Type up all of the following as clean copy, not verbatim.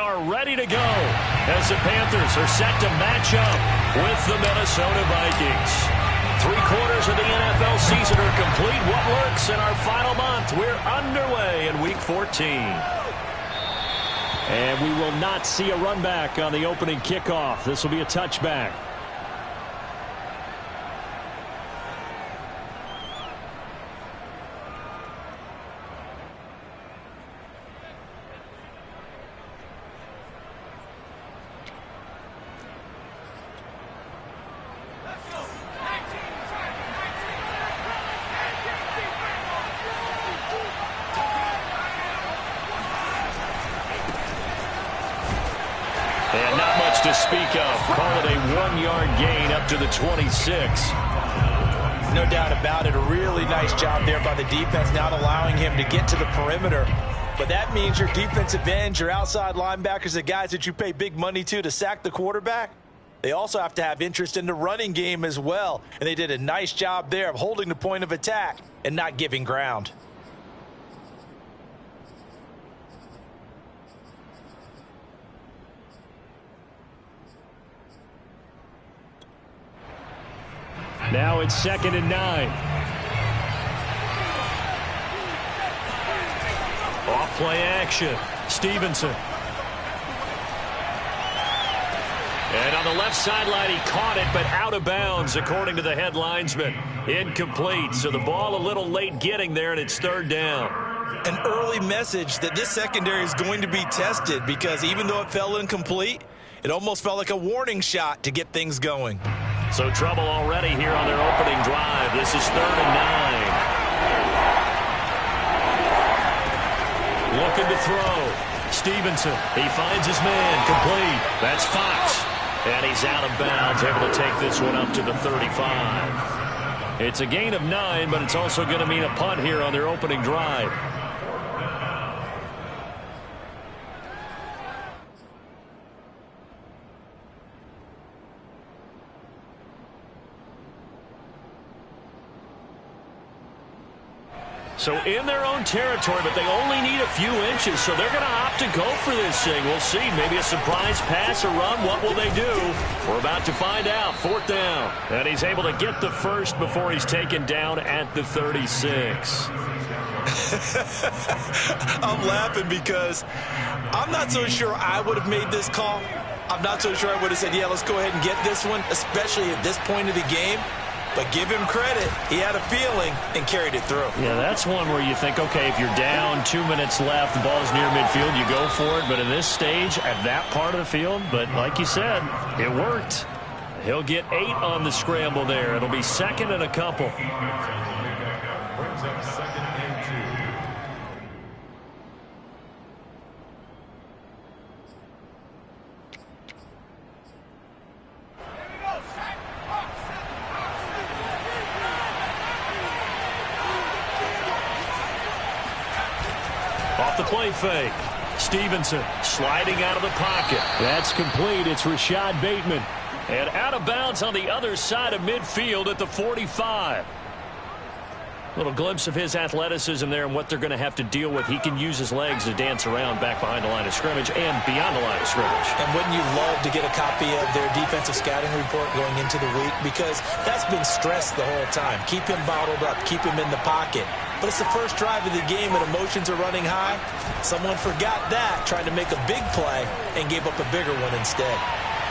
are ready to go as the Panthers are set to match up with the Minnesota Vikings. 3/4 of the NFL season are complete. What works in our final month? We're underway in Week 14. And we will not see a run back on the opening kickoff. This will be a touchback. And not much to speak of. Call it a 1-yard gain up to the 26. No doubt about it. A really nice job there by the defense, not allowing him to get to the perimeter. But that means your defensive ends, your outside linebackers, the guys that you pay big money to sack the quarterback, they also have to have interest in the running game as well. And they did a nice job there of holding the point of attack and not giving ground. Now it's 2nd and 9. Off play action. Stevenson. And on the left sideline, he caught it, but out of bounds, according to the head linesman. Incomplete, so the ball a little late getting there, and it's 3rd down. An early message that this secondary is going to be tested, because even though it fell incomplete, it almost felt like a warning shot to get things going. So trouble already here on their opening drive. This is 3rd and 9. Looking to throw. Stevenson, he finds his man, complete. That's Fox. And he's out of bounds, able to take this one up to the 35. It's a gain of 9, but it's also going to mean a punt here on their opening drive. So in their own territory, but they only need a few inches, so they're going to opt to go for this thing. We'll see. Maybe a surprise pass or run. What will they do? We're about to find out. 4th down. And he's able to get the first before he's taken down at the 36. I'm laughing because I'm not so sure I would have made this call. I'm not so sure I would have said, yeah, let's go ahead and get this one, especially at this point of the game. But give him credit. He had a feeling and carried it through. Yeah, that's one where you think, okay, if you're down, 2 minutes left, the ball's near midfield, you go for it. But in this stage, at that part of the field, but like you said, it worked. He'll get 8 on the scramble there. It'll be 2nd and a couple. Brings up 2nd and 2. Off the play fake. Stevenson sliding out of the pocket. That's complete. It's Rashad Bateman. And out of bounds on the other side of midfield at the 45. Little glimpse of his athleticism there and what they're going to have to deal with. He can use his legs to dance around back behind the line of scrimmage and beyond the line of scrimmage. And wouldn't you love to get a copy of their defensive scouting report going into the week? Because that's been stressed the whole time. Keep him bottled up. Keep him in the pocket. But it's the first drive of the game and emotions are running high. Someone forgot that, trying to make a big play, and gave up a bigger one instead.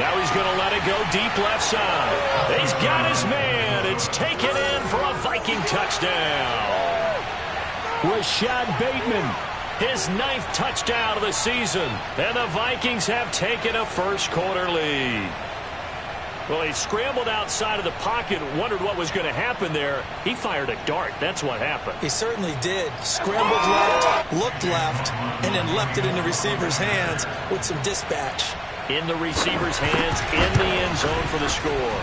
Now he's going to let it go deep left side. He's got his man. It's taken in for a Viking touchdown. Rashad Bateman, his 9th touchdown of the season. And the Vikings have taken a first-quarter lead. Well, he scrambled outside of the pocket, wondered what was going to happen there. He fired a dart. That's what happened. He certainly did. Scrambled left, looked left, and then left it in the receiver's hands with some dispatch. In the receiver's hands, in the end zone for the score.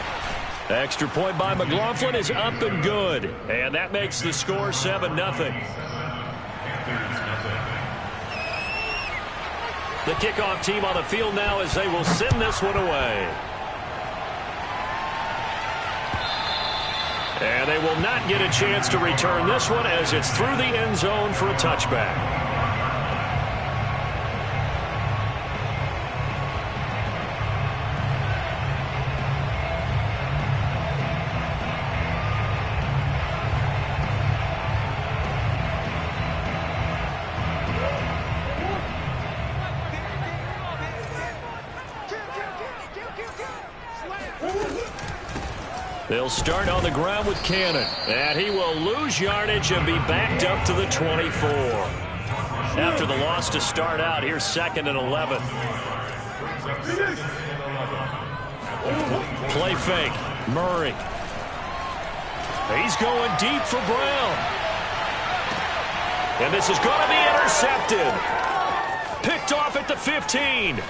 The extra point by McLaughlin is up and good. And that makes the score 7-0. The kickoff team on the field now as they will send this one away. And they will not get a chance to return this one as it's through the end zone for a touchback. They'll start on the ground with Cannon. And he will lose yardage and be backed up to the 24. After the loss to start out, here's 2nd and 11. Play fake. Murray. He's going deep for Brown. And this is going to be intercepted. Picked off at the 15.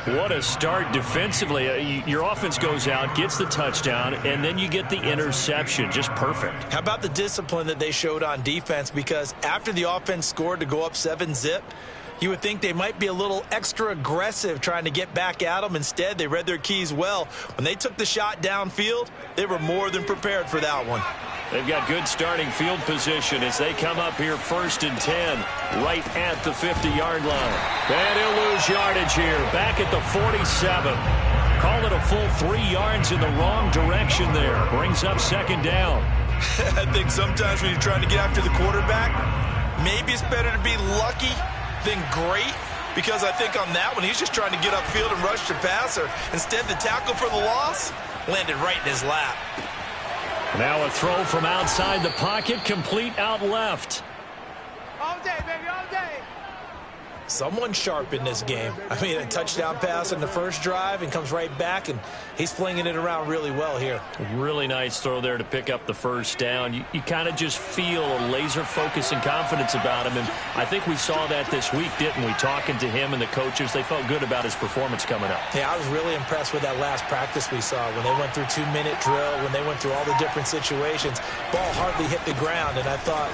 What a start defensively. Your offense goes out, gets the touchdown, and then you get the interception. Just perfect. How about the discipline that they showed on defense? Because after the offense scored to go up 7-zip, you would think they might be a little extra aggressive trying to get back at them. Instead, they read their keys well. When they took the shot downfield, they were more than prepared for that one. They've got good starting field position as they come up here 1st and 10, right at the 50-yard line. And he'll lose yardage here, back at the 47. Call it a full 3 yards in the wrong direction there. Brings up 2nd down. I think sometimes when you're trying to get after the quarterback, maybe it's better to be lucky than great, because I think on that one, he's just trying to get upfield and rush the passer. Instead, the tackle for the loss landed right in his lap. Now a throw from outside the pocket, complete out left. All day, baby, all day. Someone sharp in this game. I mean, a touchdown pass in the first drive and comes right back, and he's flinging it around really well here. Really nice throw there to pick up the 1st down. You kind of just feel a laser focus and confidence about him, and I think we saw that this week, didn't we? Talking to him and the coaches, they felt good about his performance coming up. Yeah, I was really impressed with that last practice we saw when they went through 2-minute drill, when they went through all the different situations. Ball hardly hit the ground, and I thought,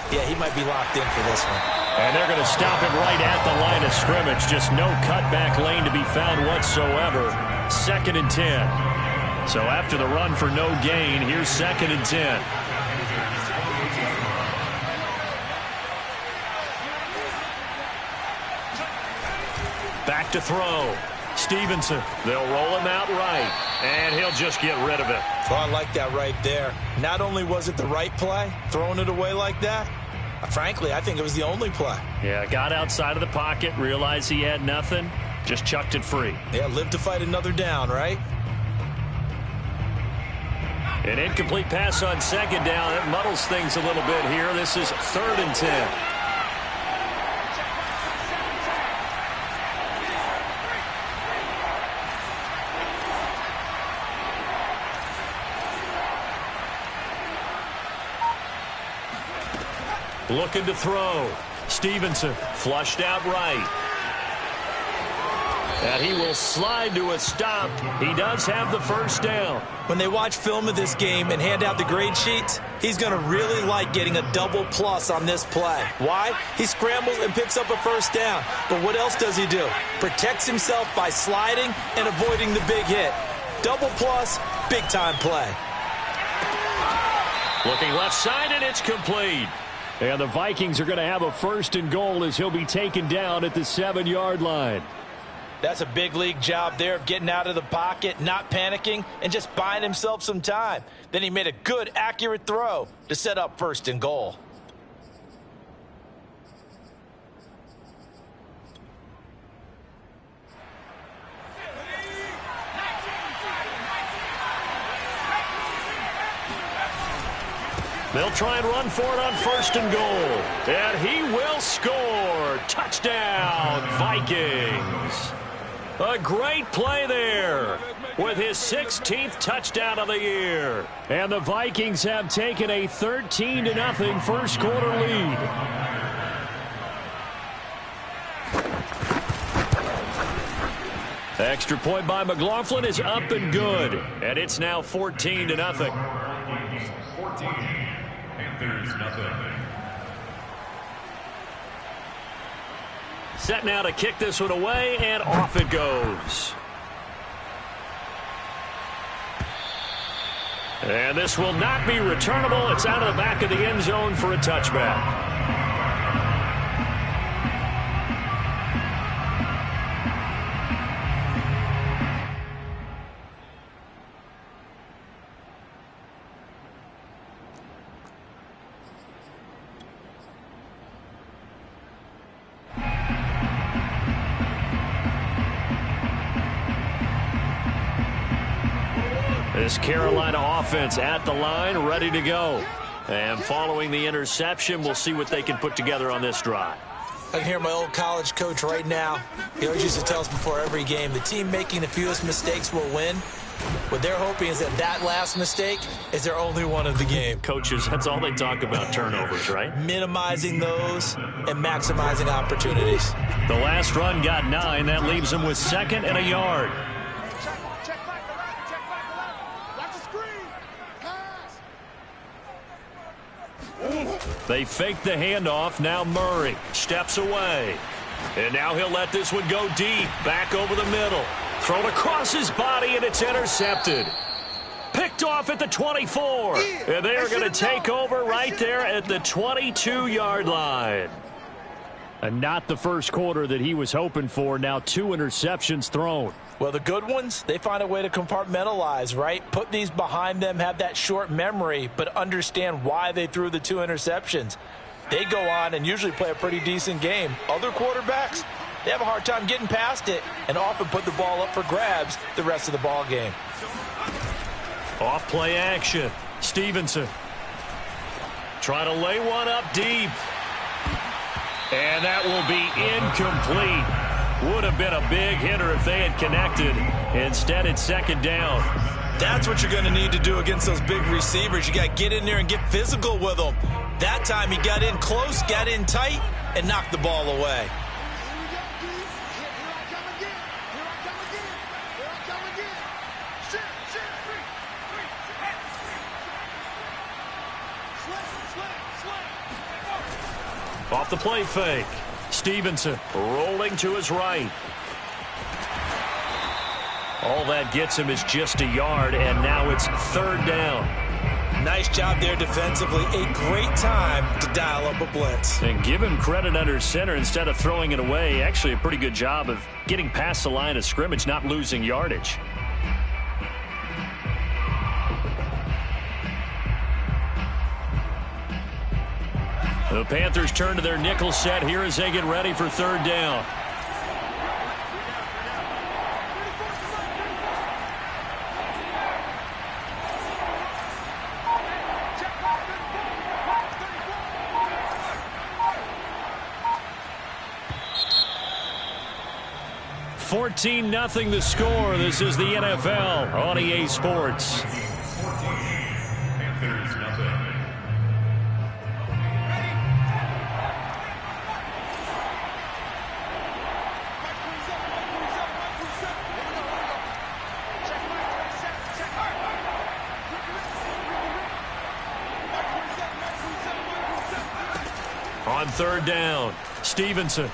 yeah, he might be locked in for this one. And they're going to stop him right at the line of scrimmage. Just no cutback lane to be found whatsoever. 2nd and 10. So after the run for no gain, here's 2nd and 10. Back to throw. Stevenson. They'll roll him out right. And he'll just get rid of it. Oh, I like that right there. Not only was it the right play, throwing it away like that, frankly, I think it was the only play. Yeah, got outside of the pocket, realized he had nothing, just chucked it free. Yeah, live to fight another down, right? An incomplete pass on 2nd down. It muddles things a little bit here. This is 3rd and 10. Looking to throw. Stevenson flushed out right. And he will slide to a stop. He does have the 1st down. When they watch film of this game and hand out the grade sheets, he's going to really like getting a double plus on this play. Why? He scrambles and picks up a 1st down. But what else does he do? Protects himself by sliding and avoiding the big hit. Double plus, big time play. Looking left side, and it's complete. And the Vikings are going to have a 1st and goal as he'll be taken down at the 7-yard line. That's a big league job there of getting out of the pocket, not panicking, and just buying himself some time. Then he made a good, accurate throw to set up 1st and goal. They'll try and run for it on 1st and goal. And he will score. Touchdown, Vikings. A great play there with his 16th touchdown of the year. And the Vikings have taken a 13-0 first quarter lead. Extra point by McLaughlin is up and good. And it's now 14-0. 14, Panthers nothing. Set now to kick this one away, and off it goes. And this will not be returnable. It's out of the back of the end zone for a touchback. This Carolina offense at the line, ready to go. And following the interception, we'll see what they can put together on this drive. I can hear my old college coach right now. He always used to tell us before every game, the team making the fewest mistakes will win. What they're hoping is that that last mistake is their only one of the game. Coaches, that's all they talk about, turnovers, right? Minimizing those and maximizing opportunities. The last run got 9. That leaves them with 2nd and a yard. Check back the ladder, check back the ladder. Watch the screen. Pass. They fake the handoff. Now Murray steps away. And now he'll let this one go deep. Back over the middle. Thrown across his body, and it's intercepted. Picked off at the 24. And they are going to take over right there at the 22-yard line. And not the first quarter that he was hoping for. Now 2 interceptions thrown. Well, the good ones, they find a way to compartmentalize, right? Put these behind them, have that short memory, but understand why they threw the 2 interceptions. They go on and usually play a pretty decent game. Other quarterbacks, they have a hard time getting past it and often put the ball up for grabs the rest of the ball game. Off play action. Stevenson. Trying to lay one up deep. And that will be incomplete. Would have been a big hitter if they had connected. Instead, it's 2nd down. That's what you're going to need to do against those big receivers. You got to get in there and get physical with them. That time he got in close, got in tight, and knocked the ball away. Off the play fake. Stevenson rolling to his right. All that gets him is just a yard, and now it's 3rd down. Nice job there defensively. A great time to dial up a blitz. And give him credit under center instead of throwing it away. Actually a pretty good job of getting past the line of scrimmage, not losing yardage. The Panthers turn to their nickel set here as they get ready for 3rd down. $14-0 the score. This is the NFL on EA Sports. Panthers nothing. On 3rd down, Stevenson.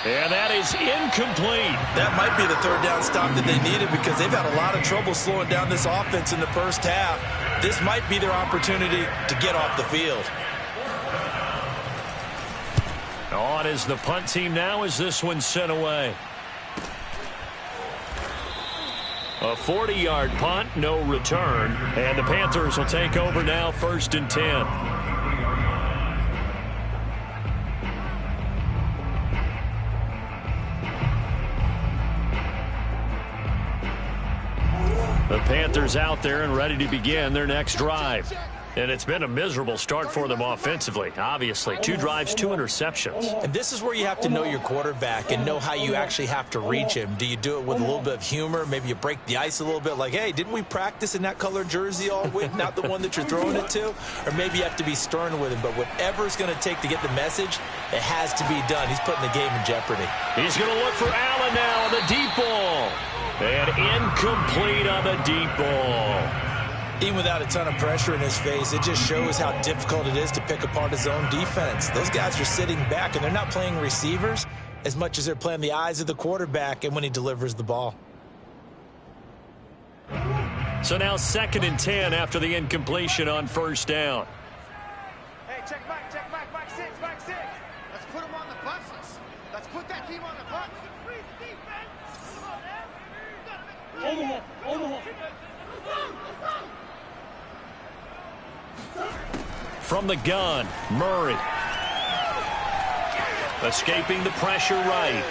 And that is incomplete. That might be the 3rd down stop that they needed because they've had a lot of trouble slowing down this offense in the first half. This might be their opportunity to get off the field. On is the punt team now as this one's sent away. A 40-yard punt, no return. And the Panthers will take over now, 1st and 10. The Panthers out there and ready to begin their next drive. And it's been a miserable start for them offensively. Obviously, 2 drives, 2 interceptions. And this is where you have to know your quarterback and know how you actually have to reach him. Do you do it with a little bit of humor? Maybe you break the ice a little bit like, hey, didn't we practice in that colored jersey all week, not the one that you're throwing it to? Or maybe you have to be stern with him. But whatever it's going to take to get the message, it has to be done. He's putting the game in jeopardy. He's going to look for Allen now on the deep ball. And incomplete on the deep ball. Even without a ton of pressure in his face, it just shows how difficult it is to pick apart his own defense. Those guys are sitting back, and they're not playing receivers as much as they're playing the eyes of the quarterback and when he delivers the ball. So now 2nd and 10 after the incompletion on 1st down. Hey, check back, back 6, back 6. Let's put him on the buses. Let's put that team on the bus. From the gun, Murray. Escaping the pressure right.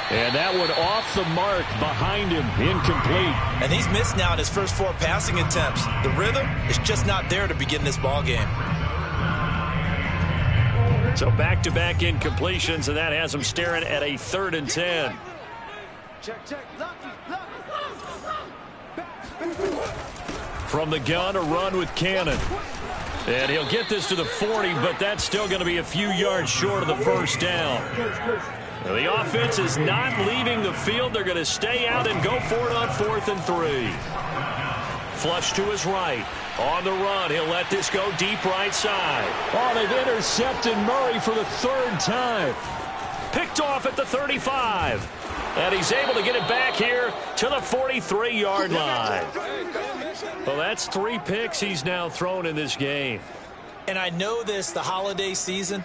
And that one off the mark behind him, incomplete. And he's missed now in his first 4 passing attempts. The rhythm is just not there to begin this ball game. So back-to-back incompletions, and that has him staring at a 3rd and 10. Check. From the gun, a run with Cannon. And he'll get this to the 40, but that's still going to be a few yards short of the first down. Now, the offense is not leaving the field. They're going to stay out and go for it on 4th and 3. Flush to his right. On the run, he'll let this go deep right side. Oh, they've intercepted Murray for the 3rd time. Picked off at the 35. And he's able to get it back here to the 43-yard line. Well, that's 3 picks he's now thrown in this game. And I know this, the holiday season,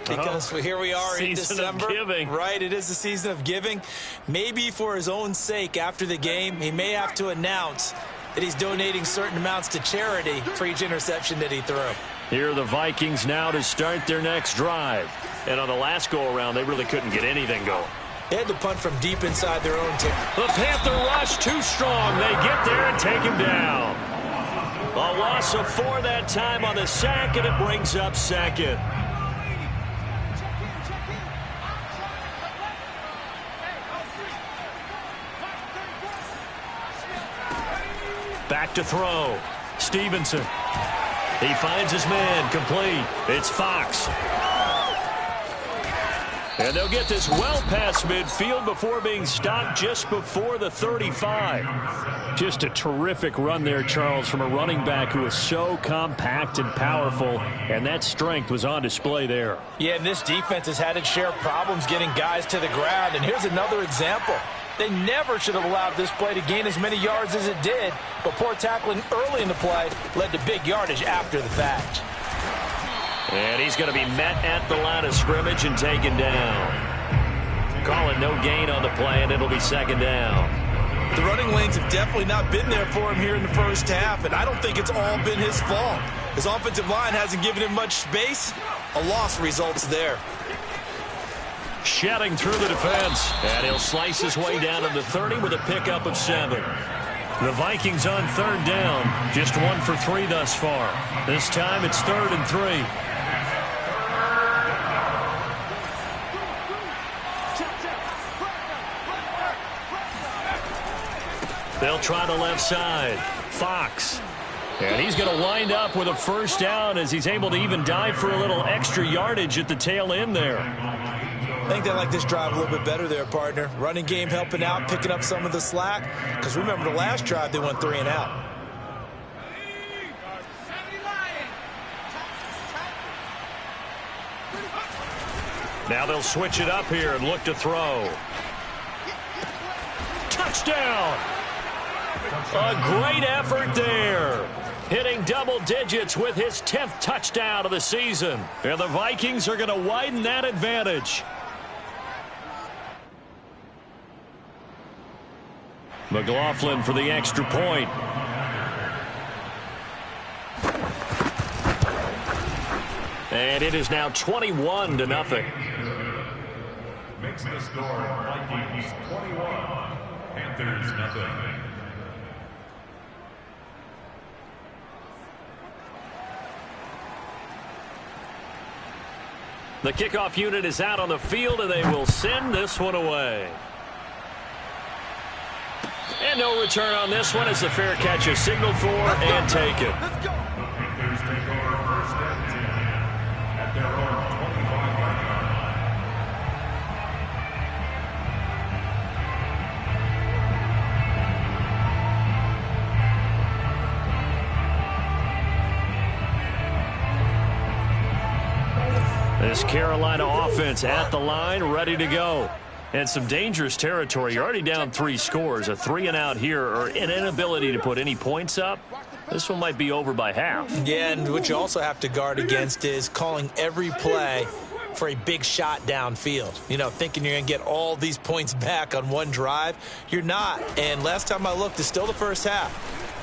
because here we are in December. Season of giving. Right, it is the season of giving. Maybe for his own sake after the game, he may have to announce that he's donating certain amounts to charity for each interception that he threw. Here are the Vikings now to start their next drive. And on the last go-around, they really couldn't get anything going. They had to punt from deep inside their own team. The Panther rush too strong. They get there and take him down. A loss of 4 that time on the sack, and it brings up 2nd. Back to throw. Stevenson. He finds his man. Complete. It's Fox. And they'll get this well past midfield before being stopped just before the 35. Just a terrific run there, Charles, from a running back who is so compact and powerful, and that strength was on display there. Yeah, and this defense has had its share of problems getting guys to the ground, and here's another example. They never should have allowed this play to gain as many yards as it did, but poor tackling early in the play led to big yardage after the fact. And he's going to be met at the line of scrimmage and taken down. Calling no gain on the play, and it'll be 2nd down. The running lanes have definitely not been there for him here in the first half, and I don't think it's all been his fault. His offensive line hasn't given him much space. A loss results there. Shedding through the defense, and he'll slice his way down to the 30 with a pickup of 7. The Vikings on 3rd down, just 1 for 3 thus far. This time it's 3rd and 3. They'll try the left side. Fox. And he's going to wind up with a first down as he's able to even dive for a little extra yardage at the tail end there. I think they like this drive a little bit better there, partner. Running game helping out, picking up some of the slack. Because remember, the last drive, they went 3 and out. Now they'll switch it up here and look to throw. Touchdown! A great effort there. Hitting double digits with his 10th touchdown of the season. And the Vikings are going to widen that advantage. McLaughlin for the extra point. And it is now 21-0. Makes the score Vikings 21, Panthers 0. The kickoff unit is out on the field, and they will send this one away. And no return on this one as the fair catch is signaled for and taken. The Panthers take over 1st and 10 at their own 25-yard line. This Carolina offense at the line, ready to go. And some dangerous territory. You're already down 3 scores. A 3-and-out here, or an inability to put any points up. This one might be over by half. Yeah, and what you also have to guard against is calling every play for a big shot downfield. You know, thinking you're going to get all these points back on one drive. You're not. And last time I looked, it's still the first half.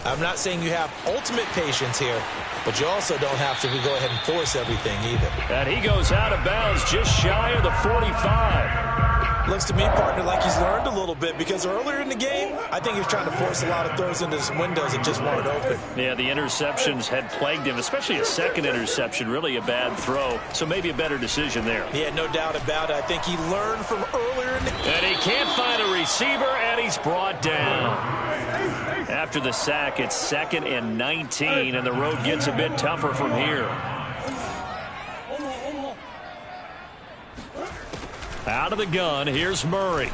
I'm not saying you have ultimate patience here, but you also don't have to go ahead and force everything either. And he goes out of bounds just shy of the 45. Looks to me, partner, like he's learned a little bit, because earlier in the game, I think he was trying to force a lot of throws into his windows that just weren't open. Yeah, the interceptions had plagued him, especially a second interception, really a bad throw. So maybe a better decision there. Yeah, no doubt about it. I think he learned from earlier in the game. And he can't find a receiver, and he's brought down. After the sack, it's 2nd and 19, and the road gets a bit tougher from here. Out of the gun, here's Murray.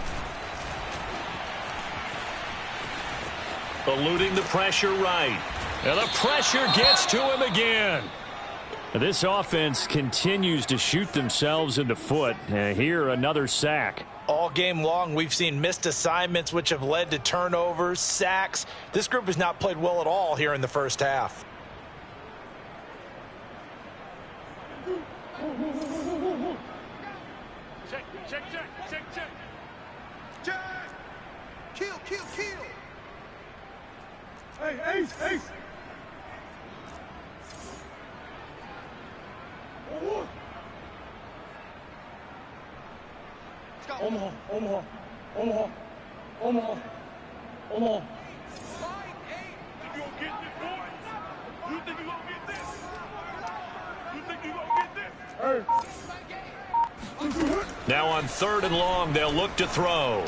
Eluding the pressure right. And the pressure gets to him again. This offense continues to shoot themselves in the foot. Here, another sack. All game long, we've seen missed assignments, which have led to turnovers, sacks. This group has not played well at all here in the first half. Check. Kill. Hey, Ace. Let's go. Omaha. You gonna get this, boy? You think you gonna get this? Now on 3rd and long, they'll look to throw.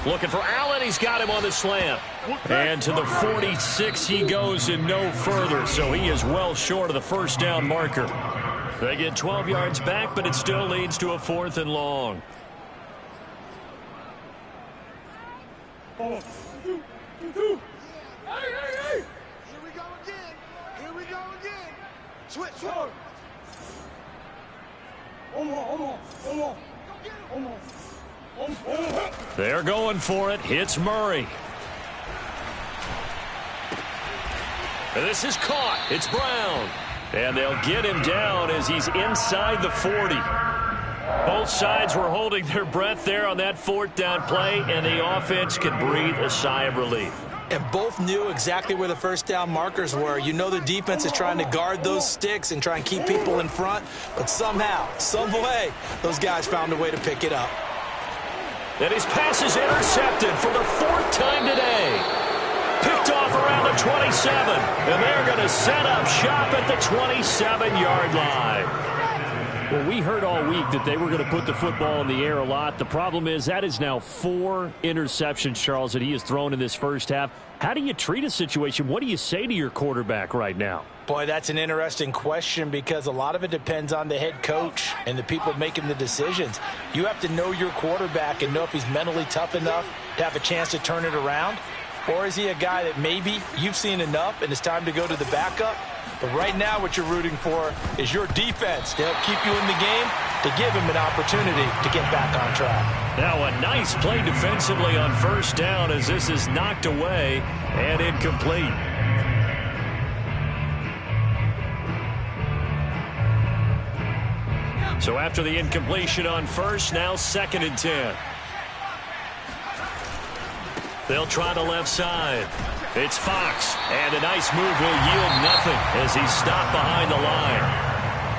Looking for Allen. He's got him on the slant. And to the 46 he goes and no further. So he is well short of the first down marker. They get 12 yards back, but it still leads to a 4th and long. Here we go again. Switch. They're going for it. Hits Murray. This is caught. It's Brown. And they'll get him down as he's inside the 40. Both sides were holding their breath there on that 4th down play, and the offense could breathe a sigh of relief. And both knew exactly where the first down markers were. You know the defense is trying to guard those sticks and try and keep people in front. But somehow, some way, those guys found a way to pick it up. And his pass is intercepted for the 4th time today. Picked off around the 27. And they're going to set up shop at the 27-yard line. Well, we heard all week that they were going to put the football in the air a lot. The problem is that is now 4 interceptions, Charles, that he has thrown in this first half. How do you treat a situation? What do you say to your quarterback right now? Boy, that's an interesting question, because a lot of it depends on the head coach and the people making the decisions. You have to know your quarterback and know if he's mentally tough enough to have a chance to turn it around. Or is he a guy that maybe you've seen enough and it's time to go to the backup? But right now what you're rooting for is your defense to help keep you in the game, to give him an opportunity to get back on track. Now a nice play defensively on first down as this is knocked away and incomplete. So after the incompletion on first, now 2nd and 10. They'll try the left side. It's Fox, and a nice move will yield nothing as he's stopped behind the line.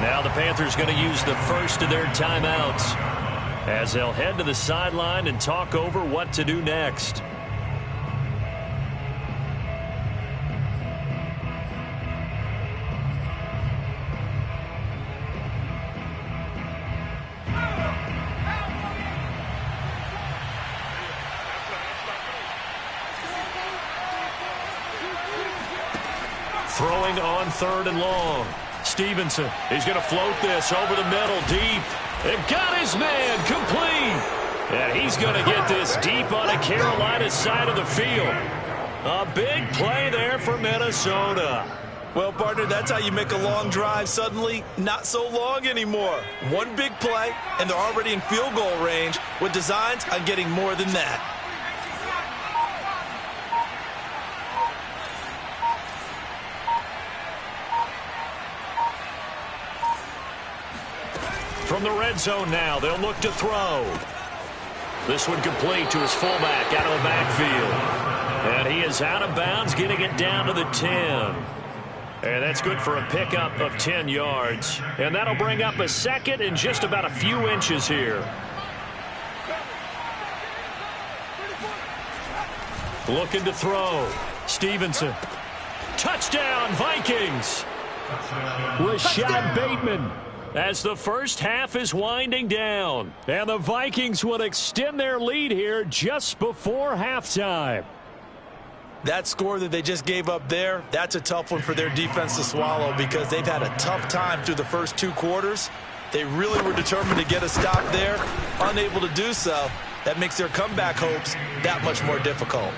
Now the Panthers going to use the first of their timeouts as they'll head to the sideline and talk over what to do next. Throwing on 3rd and long. Stevenson, he's going to float this over the middle deep. And got his man complete. And he's going to get this deep on the Carolina side of the field. A big play there for Minnesota. Well, partner, that's how you make a long drive suddenly not so long anymore. One big play, and they're already in field goal range with designs on getting more than that. From the red zone now, they'll look to throw. This one complete to his fullback out of the backfield. And he is out of bounds, getting it down to the 10. And that's good for a pickup of 10 yards. And that'll bring up a 2nd and just about a few inches here. Looking to throw. Stevenson. Touchdown, Vikings. Rashad Bateman. As the first half is winding down. And the Vikings will extend their lead here just before halftime. That score that they just gave up there, that's a tough one for their defense to swallow because they've had a tough time through the first 2 quarters. They really were determined to get a stop there, unable to do so. That makes their comeback hopes that much more difficult.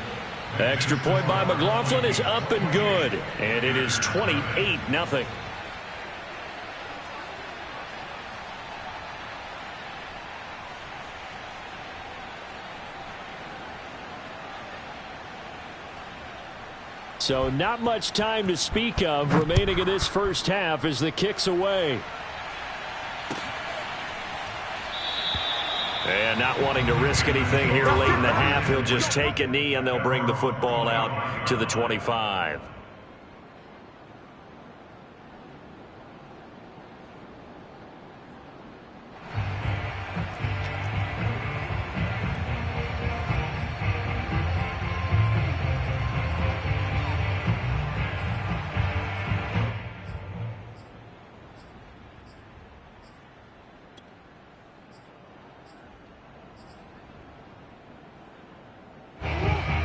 Extra point by McLaughlin is up and good. And it is 28-0. So not much time to speak of remaining in this first half as the kick's away. And not wanting to risk anything here late in the half, he'll just take a knee and they'll bring the football out to the 25.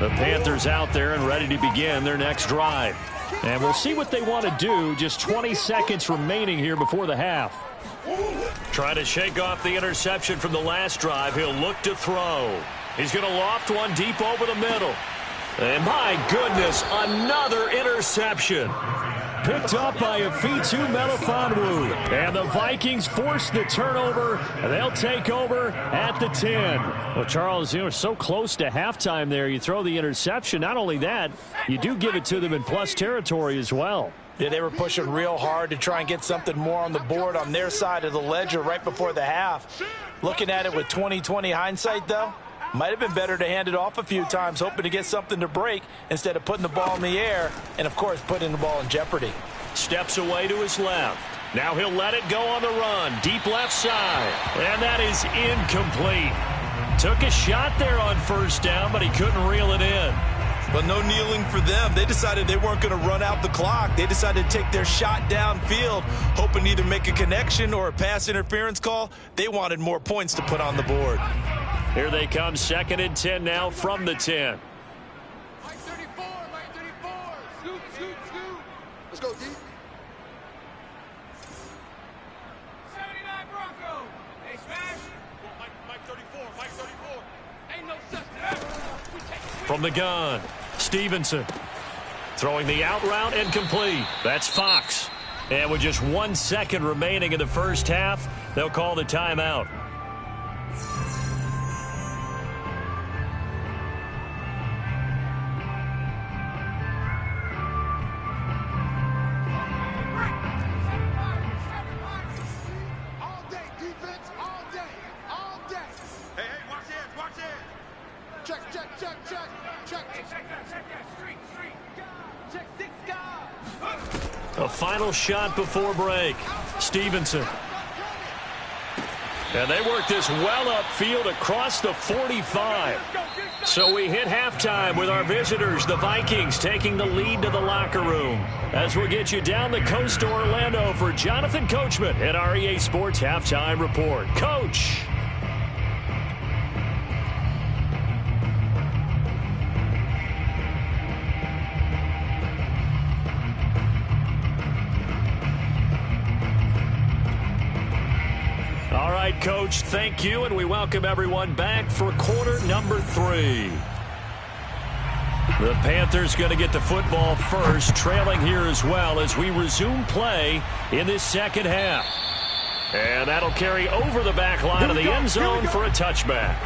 The Panthers out there and ready to begin their next drive. And we'll see what they want to do. Just 20 seconds remaining here before the half. Trying to shake off the interception from the last drive. He'll look to throw. He's going to loft one deep over the middle. And my goodness, another interception. Picked up by Afitu Melifonwu. And the Vikings force the turnover. And they'll take over at the 10. Well, Charles, you were so close to halftime there. You throw the interception. Not only that, you do give it to them in plus territory as well. Yeah, they were pushing real hard to try and get something more on the board on their side of the ledger right before the half. Looking at it with 20/20 hindsight, though, might have been better to hand it off a few times, hoping to get something to break instead of putting the ball in the air and, of course, putting the ball in jeopardy. Steps away to his left. Now he'll let it go on the run. Deep left side. And that is incomplete. Took a shot there on first down, but he couldn't reel it in. But no kneeling for them. They decided they weren't going to run out the clock. They decided to take their shot downfield, hoping to either make a connection or a pass interference call. They wanted more points to put on the board. Here they come, 2nd and 10 now from the 10. Mike 34, Mike 34. Scoot, scoot, scoot. Let's go, D. 79 Bronco. Hey, Smash. Mike 34, Mike 34. Ain't no such thing. From the gun, Stevenson. Throwing the out route incomplete. That's Fox. And with just 1 second remaining in the first half, they'll call the timeout. A final shot before break. Stevenson. And they work this well upfield across the 45. So we hit halftime with our visitors, the Vikings, taking the lead to the locker room. As we'll get you down the coast to Orlando for Jonathan Coachman at REA Sports Halftime Report. Coach. All right, Coach, thank you, and we welcome everyone back for quarter number 3. The Panthers going to get the football first, trailing here as well as we resume play in this second half. And that'll carry over the back line of the end zone for a touchback.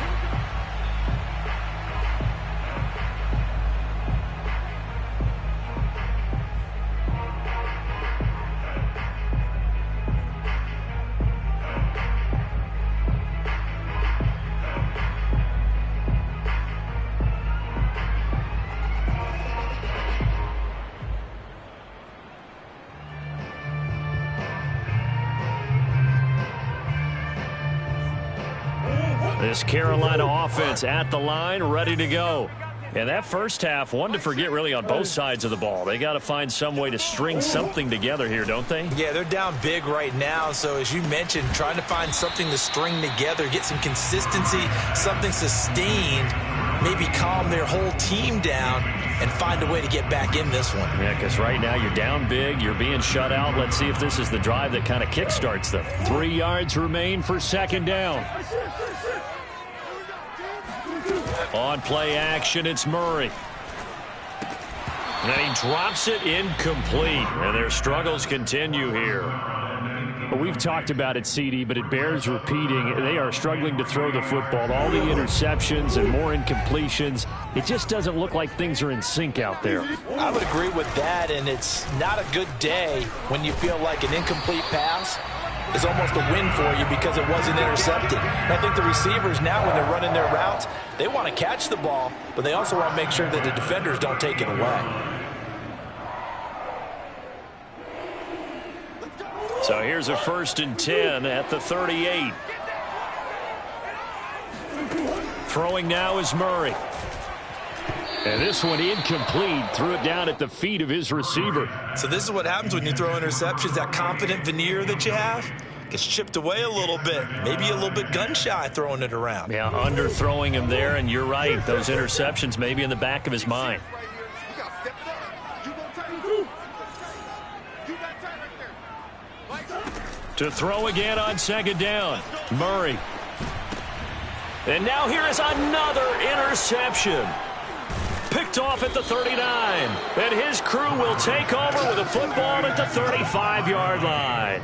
This Carolina offense at the line, ready to go. And that first half, one to forget really on both sides of the ball. They got to find some way to string something together here, don't they? Yeah, they're down big right now. So as you mentioned, trying to find something to string together, get some consistency, something sustained, maybe calm their whole team down and find a way to get back in this one. Yeah, because right now you're down big, you're being shut out. Let's see if this is the drive that kind of kickstarts them. 3 yards remain for second down. On play action, it's Murray. And he drops it incomplete. And their struggles continue here. Well, we've talked about it, CD, but it bears repeating. They are struggling to throw the football. All the interceptions and more incompletions. It just doesn't look like things are in sync out there. I would agree with that, and it's not a good day when you feel like an incomplete pass is almost a win for you because it wasn't intercepted. And I think the receivers now, when they're running their routes, they want to catch the ball, but they also want to make sure that the defenders don't take it away. So here's a 1st and 10 at the 38. Throwing now is Murray. And this one incomplete. Threw it down at the feet of his receiver. So this is what happens when you throw interceptions. That confident veneer that you have gets chipped away a little bit. Maybe a little bit gun-shy throwing it around. Yeah, underthrowing him there, and you're right. Those interceptions maybe in the back of his mind. To throw again on second down. Murray. And now here is another interception. Picked off at the 39. And his crew will take over with a football at the 35-yard line.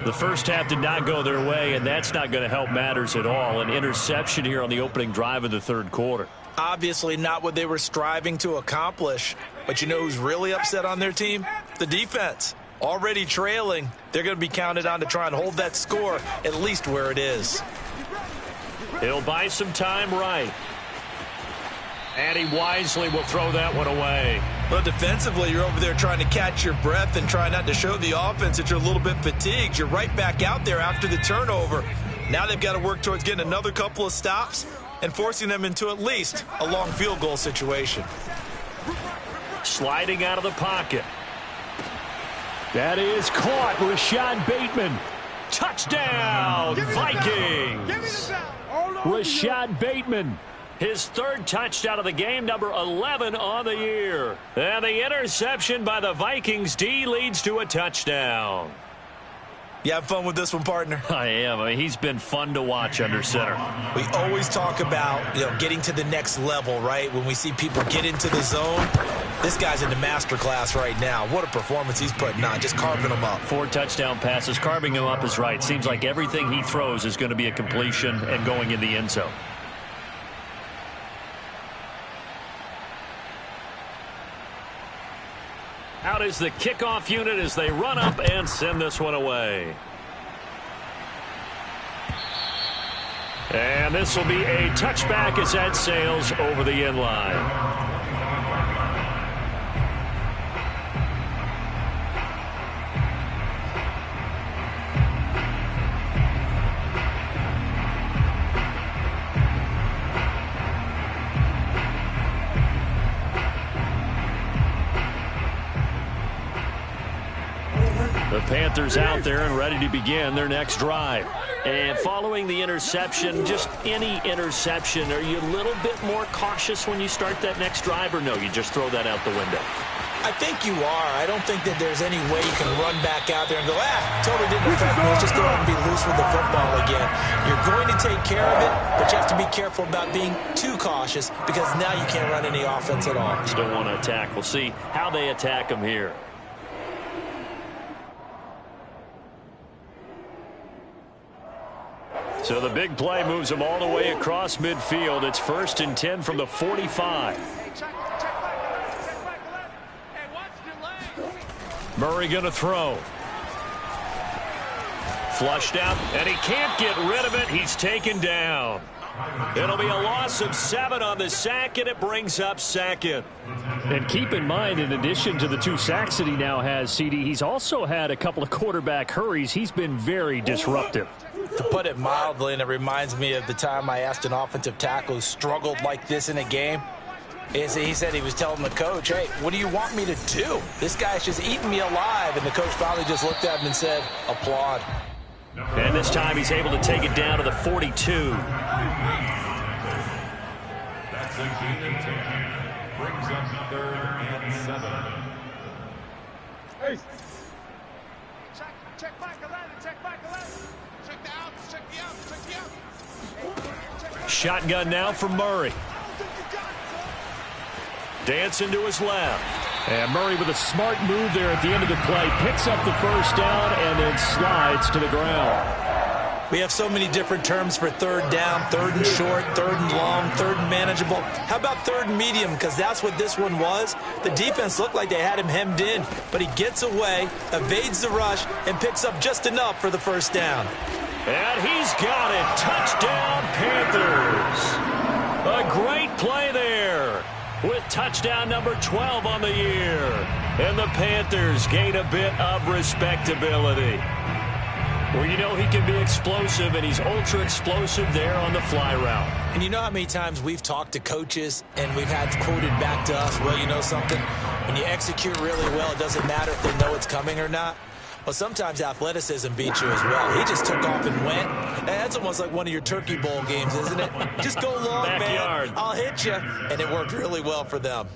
The first half did not go their way, and that's not going to help matters at all. An interception here on the opening drive of the third quarter. Obviously not what they were striving to accomplish. But you know who's really upset on their team? The defense. Already trailing, they're going to be counted on to try and hold that score at least where it is. He'll buy some time right. And he wisely will throw that one away. Well, defensively, you're over there trying to catch your breath and try not to show the offense that you're a little bit fatigued. You're right back out there after the turnover. Now they've got to work towards getting another couple of stops and forcing them into at least a long field goal situation. Sliding out of the pocket. That is caught. Rashad Bateman. Touchdown, Vikings. Rashad Bateman. His 3rd touchdown of the game, number 11 on the year. And the interception by the Vikings D leads to a touchdown. You have fun with this one, partner? I am. I mean, he's been fun to watch under center. We always talk about, getting to the next level, right? When we see people get into the zone, this guy's in the master class right now. What a performance he's putting on, just carving them up. 4 touchdown passes. Carving him up is right. Seems like everything he throws is going to be a completion and going in the end zone. Out is the kickoff unit as they run up and send this one away. And this will be a touchback as that sails over the end line. The Panthers out there and ready to begin their next drive. And following the interception, just any interception, are you a little bit more cautious when you start that next drive, or no, you just throw that out the window? I think you are. I don't think that there's any way you can run back out there and go, totally didn't affect me. Let's just go out and be loose with the football again. You're going to take care of it, but you have to be careful about being too cautious because now you can't run any offense at all. Still want to attack. We'll see how they attack them here. So the big play moves them all the way across midfield. It's 1st and 10 from the 45. Murray going to throw. Flushed out, and he can't get rid of it. He's taken down. It'll be a loss of 7 on the sack, and it brings up 2nd. And keep in mind, in addition to the 2 sacks that he now has, CD, he's also had a couple of quarterback hurries. He's been very disruptive. To put it mildly, and it reminds me of the time I asked an offensive tackle who struggled like this in a game, He said he was telling the coach, hey, what do you want me to do? This guy's just eating me alive. And the coach finally just looked at him and said, applaud. And this time he's able to take it down to the 42. That's a gain of 10. Brings up 3rd and 7. Hey. Check back 11, check back 11. Check the outs, check the outs, check the outs. Shotgun now for Murray. Dancing to his left. And Murray with a smart move there at the end of the play. Picks up the first down and then slides to the ground. We have so many different terms for 3rd down, 3rd and short, 3rd and long, 3rd and manageable. How about 3rd and medium? Because that's what this one was. The defense looked like they had him hemmed in, but he gets away, evades the rush, and picks up just enough for the first down. And he's got it. Touchdown, Panthers. A great play there with touchdown number 12 on the year. And the Panthers gain a bit of respectability. Well, you know he can be explosive, and he's ultra explosive there on the fly route. And you know how many times we've talked to coaches and we've had quoted back to us, well, you know something? When you execute really well, it doesn't matter if they know it's coming or not. Well, sometimes athleticism beats you as well. He just took off and went. And that's almost like one of your Turkey Bowl games, isn't it? Just go long, Backyard. man. I'll hit you. And it worked really well for them.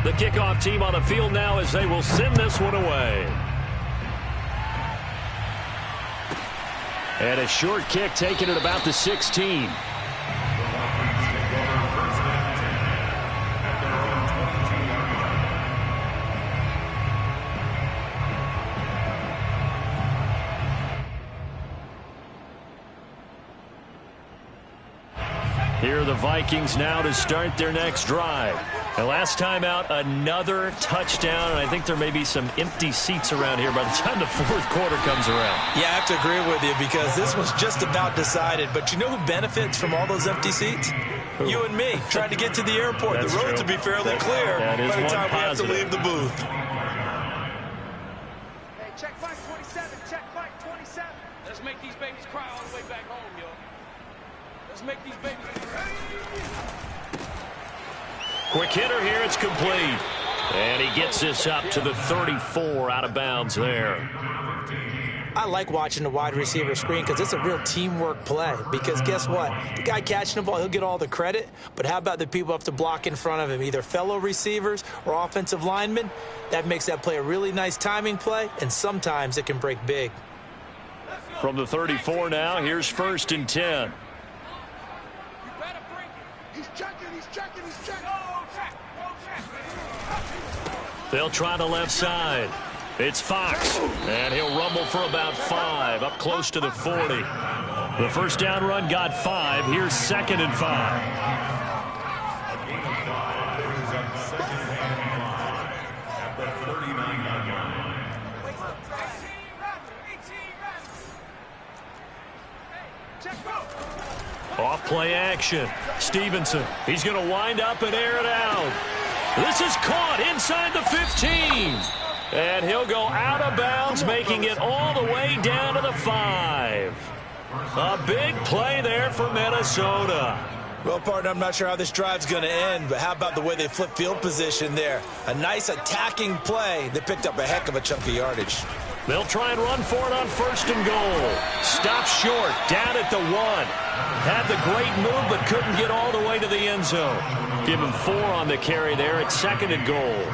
The kickoff team on the field now as they will send this one away. And a short kick taken at about the 16. Here are the Vikings now to start their next drive. And last time out, another touchdown, and I think there may be some empty seats around here by the time the 4th quarter comes around. Yeah, I have to agree with you because this was just about decided. But you know who benefits from all those empty seats? Who? You and me, trying to get to the airport. That's the roads true. will be fairly clear that is by the one time positive. we have to leave the booth. Hey, check back 27, check back 27. Let's make these babies cry all the way back home, yo. Let's make these babies cry. Quick hitter here, it's complete. And he gets this up to the 34 out of bounds there. I like watching the wide receiver screen because it's a real teamwork play. Because guess what? The guy catching the ball, he'll get all the credit. But how about the people who have to block in front of him, either fellow receivers or offensive linemen? That makes that play a really nice timing play, and sometimes it can break big. From the 34 now, here's 1st and 10. He's checking, he's checking, he's checking. They'll try the left side. It's Fox, and he'll rumble for about 5, up close to the 40. The first down run got 5. Here's 2nd and 5. Brings up 2nd and 5 at the 39-yard line. Off play action. Stevenson, he's going to wind up and air it out. This is caught inside the 15. And he'll go out of bounds, making it all the way down to the 5. A big play there for Minnesota. Well, partner, I'm not sure how this drive's going to end, but how about the way they flip field position there? A nice attacking play that picked up a heck of a chunk of yardage. They'll try and run for it on 1st and goal. Stop short, down at the 1. Had the great move, but couldn't get all the way to the end zone. Give him 4 on the carry there at 2nd and goal.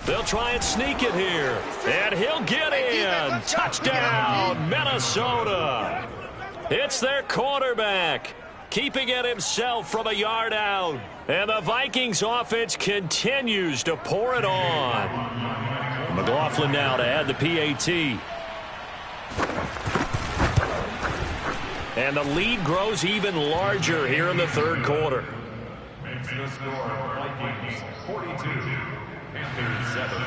They'll try and sneak it here. And he'll get in. Touchdown, Minnesota. It's their quarterback, keeping it himself from a yard out. And the Vikings offense continues to pour it on. McLaughlin now to add the PAT. And the lead grows even larger here in the 3rd quarter. Makes the score Vikings 42, Panthers 7.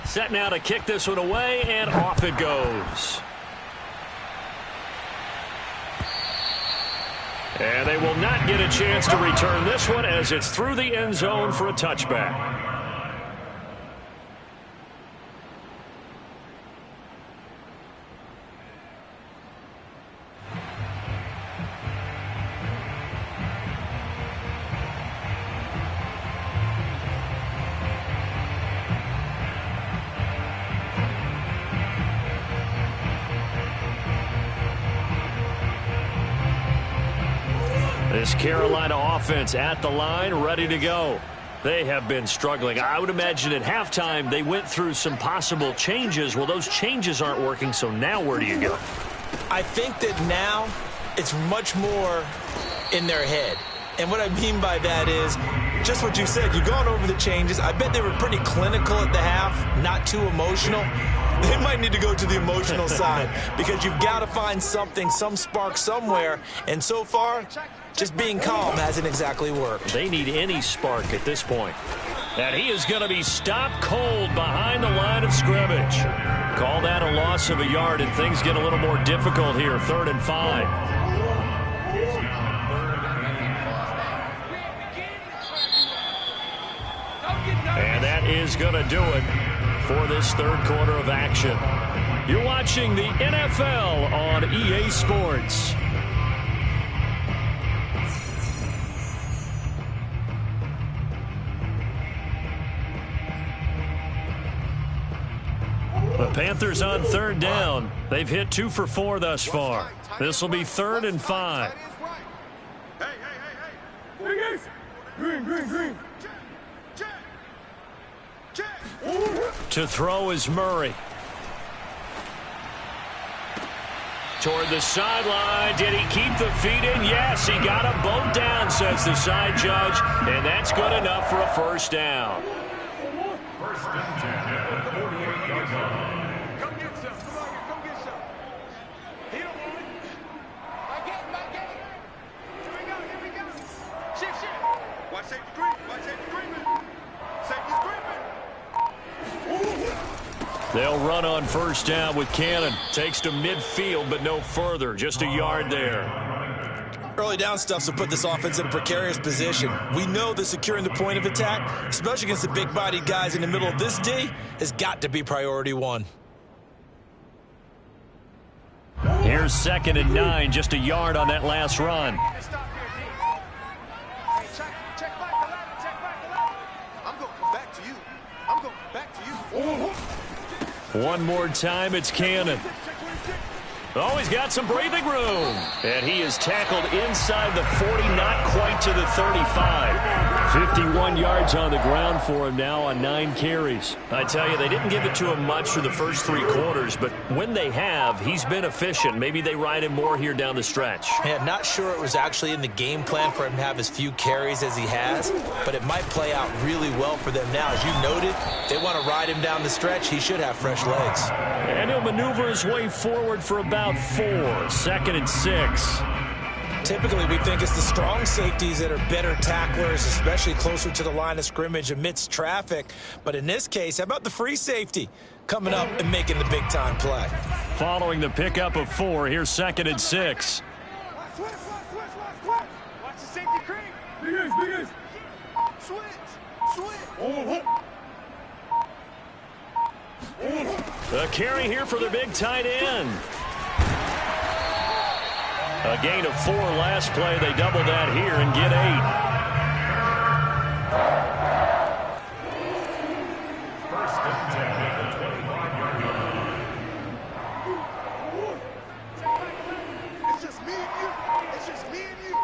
Set now to kick this one away, and off it goes. And they will not get a chance to return this one as it's through the end zone for a touchback. This Carolina offense at the line, ready to go. They have been struggling. I would imagine at halftime they went through some possible changes. Well, those changes aren't working, so now where do you go? I think that now it's much more in their head. And what I mean by that is just what you said. You've gone over the changes. I bet they were pretty clinical at the half, not too emotional. They might need to go to the emotional side because you've got to find something, some spark somewhere. And so far, just being calm hasn't exactly worked. They need any spark at this point. And he is going to be stopped cold behind the line of scrimmage. Call that a loss of a yard, and things get a little more difficult here. 3rd and 5. And that is going to do it for this third quarter of action. You're watching the NFL on EA Sports. The Panthers on 3rd down. They've hit 2 for 4 thus far. This will be 3rd and 5. Hey. Green. To throw is Murray. Toward the sideline. Did he keep the feet in? Yes, he got a boat down, says the side judge. And that's good enough for a first down. First and 10 at the 48-yard line. Come get some. Come get some. He don't want it. Back in. Here we go. Shift. Watch safety creeping. Safety's creeping. They'll run on first down with Cannon. Takes to midfield, but no further. Just a yard there. Early down stuff will put this offense in a precarious position. We know that securing the point of attack, especially against the big-bodied guys in the middle of this D, has got to be priority 1. Here's 2nd and 9, just a yard on that last run. Stop here, D. Hey, check back 11. I'm going to come back to you. One more time, it's Cannon. Oh, he's got some breathing room. And he is tackled inside the 40, not quite to the 35. 51 yards on the ground for him now on 9 carries. I tell you, they didn't give it to him much for the first 3 quarters, but when they have, he's been efficient. Maybe they ride him more here down the stretch. Yeah, not sure it was actually in the game plan for him to have as few carries as he has, but it might play out really well for them now. As you noted, they want to ride him down the stretch. He should have fresh legs. And he'll maneuver his way forward for about 4. 2nd and 6. Typically, we think it's the strong safeties that are better tacklers, especially closer to the line of scrimmage amidst traffic. But in this case, how about the free safety coming up and making the big-time play? Following the pickup of 4, here's 2nd and 6. Watch the safety creep. Big ace. Switch. The carry here for the big tight end. A gain of 4 last play. They double that here and get 8. First and 10 at the 25-yard line. It's just me and you.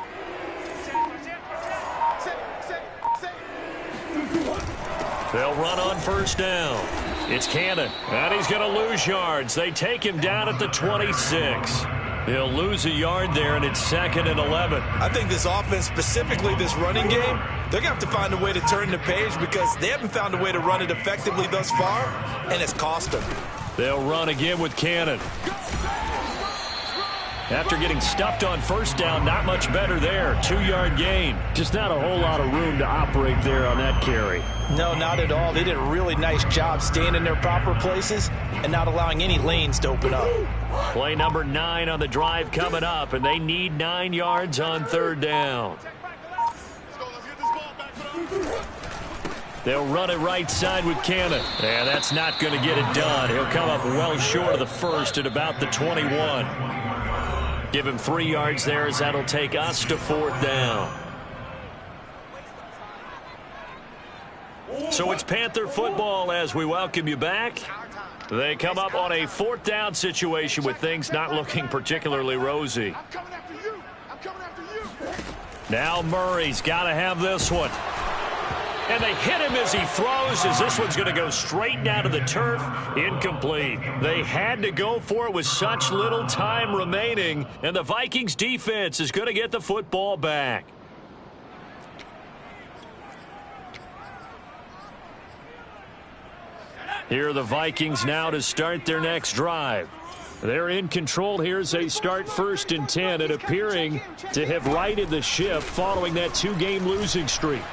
They'll run on first down. It's Cannon, and he's going to lose yards. They take him down at the 26. He'll lose a yard there, and it's 2nd and 11. I think this offense, specifically this running game, they're going to have to find a way to turn the page because they haven't found a way to run it effectively thus far, and it's cost them. They'll run again with Cannon. After getting stuffed on first down, not much better there. 2-yard gain. Just not a whole lot of room to operate there on that carry. No, not at all. They did a really nice job staying in their proper places and not allowing any lanes to open up. Play number 9 on the drive coming up, and they need 9 yards on 3rd down. They'll run it right side with Cannon. And that's not going to get it done. He'll come up well short of the first at about the 21. Give him 3 yards there as that'll take us to 4th down. So it's Panther football as we welcome you back. They come up on a 4th down situation with things not looking particularly rosy. I'm coming after you. I'm coming after you. Now Murray's got to have this one. And they hit him as he throws, as this one's going to go straight down to the turf. Incomplete. They had to go for it with such little time remaining, and the Vikings defense is going to get the football back. Here are the Vikings now to start their next drive. They're in control here as they start 1st and 10 and appearing to have righted the ship following that 2-game losing streak.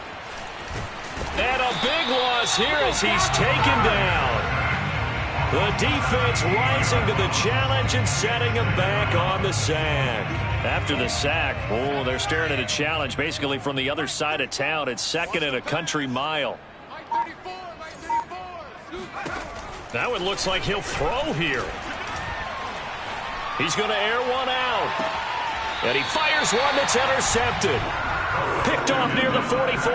And a big loss here as he's taken down. The defense rising to the challenge and setting him back on the sack. After the sack, oh, they're staring at a challenge basically from the other side of town. It's 2nd and a country mile. Now it looks like he'll throw here. He's going to air one out. And he fires one that's intercepted. Picked off near the 44.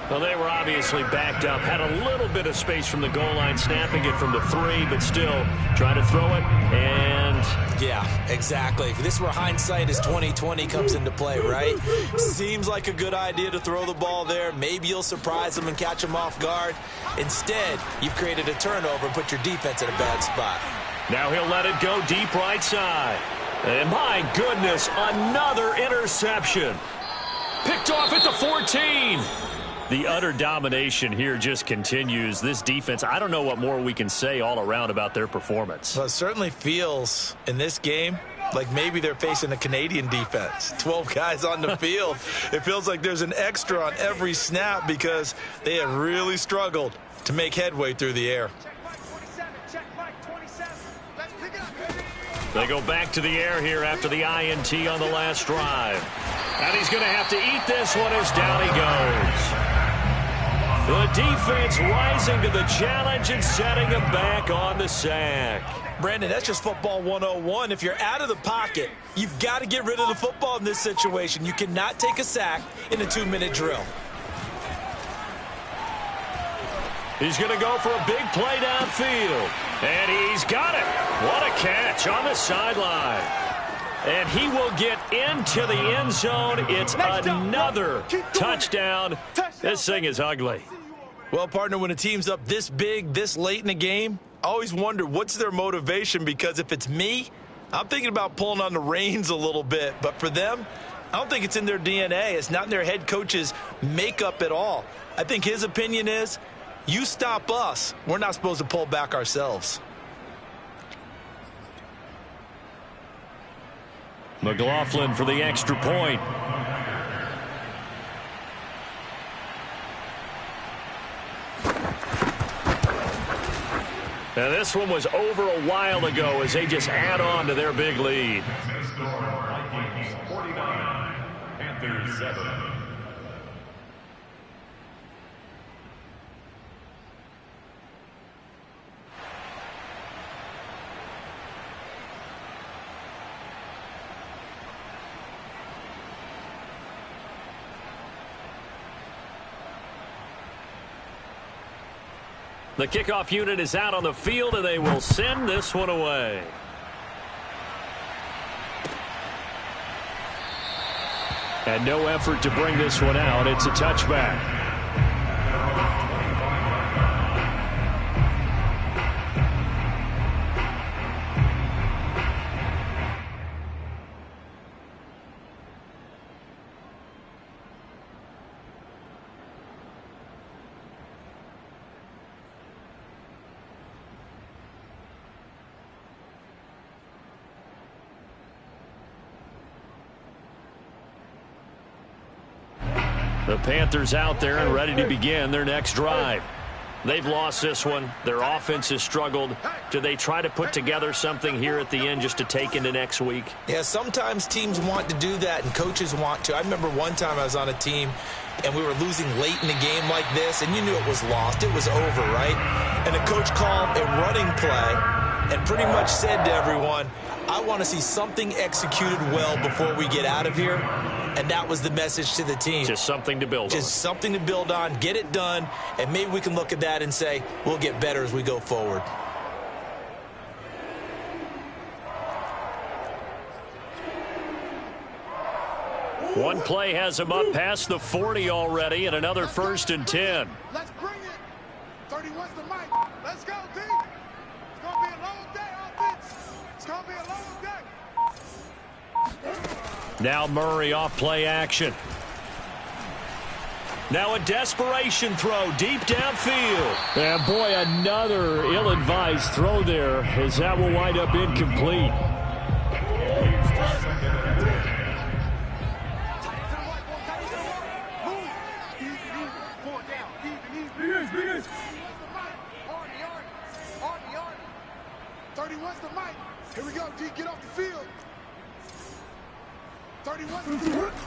Well, they were obviously backed up. Had a little bit of space from the goal line, snapping it from the 3, but still trying to throw it. And yeah, exactly. If this were hindsight as 2020 comes into play, right? Seems like a good idea to throw the ball there. Maybe you'll surprise them and catch them off guard. Instead, you've created a turnover and put your defense in a bad spot. Now he'll let it go deep right side. And my goodness, another interception. Picked off at the 14. The utter domination here just continues. This defense, I don't know what more we can say all around about their performance. Well, it certainly feels in this game like maybe they're facing a Canadian defense. 12 guys on the field. It feels like there's an extra on every snap because they have really struggled to make headway through the air. They go back to the air here after the INT on the last drive. And he's going to have to eat this one as down he goes. The defense rising to the challenge and setting him back on the sack. Brandon, that's just football 101. If you're out of the pocket, you've got to get rid of the football in this situation. You cannot take a sack in a 2-minute drill. He's going to go for a big play downfield. And he's got it. What a catch on the sideline. And he will get into the end zone. It's another touchdown. This thing is ugly. Well, partner, when a team's up this big, this late in the game, I always wonder what's their motivation, because if it's me, I'm thinking about pulling on the reins a little bit. But for them, I don't think it's in their DNA. It's not in their head coach's makeup at all. I think his opinion is, you stop us, we're not supposed to pull back ourselves. McLaughlin for the extra point. Now this one was over a while ago as they just add on to their big lead. Vikings 49, Panthers 7. The kickoff unit is out on the field, and they will send this one away. And no effort to bring this one out. It's a touchback. The Panthers out there and ready to begin their next drive. They've lost this one. Their offense has struggled. Do they try to put together something here at the end just to take into next week? Yeah, sometimes teams want to do that and coaches want to. I remember one time I was on a team and we were losing late in a game like this, and you knew it was lost. It was over, right? And the coach called a running play and pretty much said to everyone, I want to see something executed well before we get out of here. And that was the message to the team. Just something to build on. Just something to build on, get it done, and maybe we can look at that and say, we'll get better as we go forward. One play has him up past the 40 already, and another 1st and 10. Let's bring it. 31's the mic. Let's go, D. It's going to be a long day, offense. It's going to be a long day. Now Murray off play action. Now a desperation throw deep downfield. And boy, another ill-advised throw there, as that will wind up incomplete. Here we go, D. Get off the field.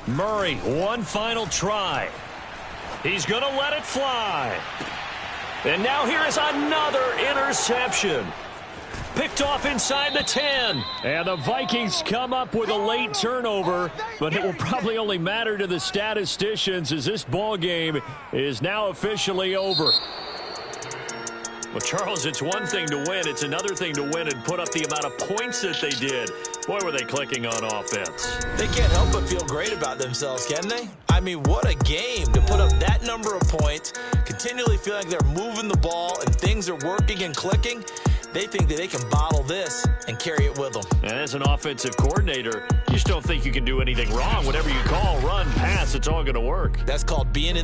Murray, one final try. He's going to let it fly. And now here is another interception. Picked off inside the 10. And the Vikings come up with a late turnover, but it will probably only matter to the statisticians as this ball game is now officially over. Well, Charles, it's one thing to win. It's another thing to win and put up the amount of points that they did. Boy, were they clicking on offense. They can't help but feel great about themselves, can they? I mean, what a game to put up that number of points, continually feel like they're moving the ball and things are working and clicking. They think that they can bottle this and carry it with them. And as an offensive coordinator, you just don't think you can do anything wrong. Whatever you call, run, pass, it's all going to work. That's called being in the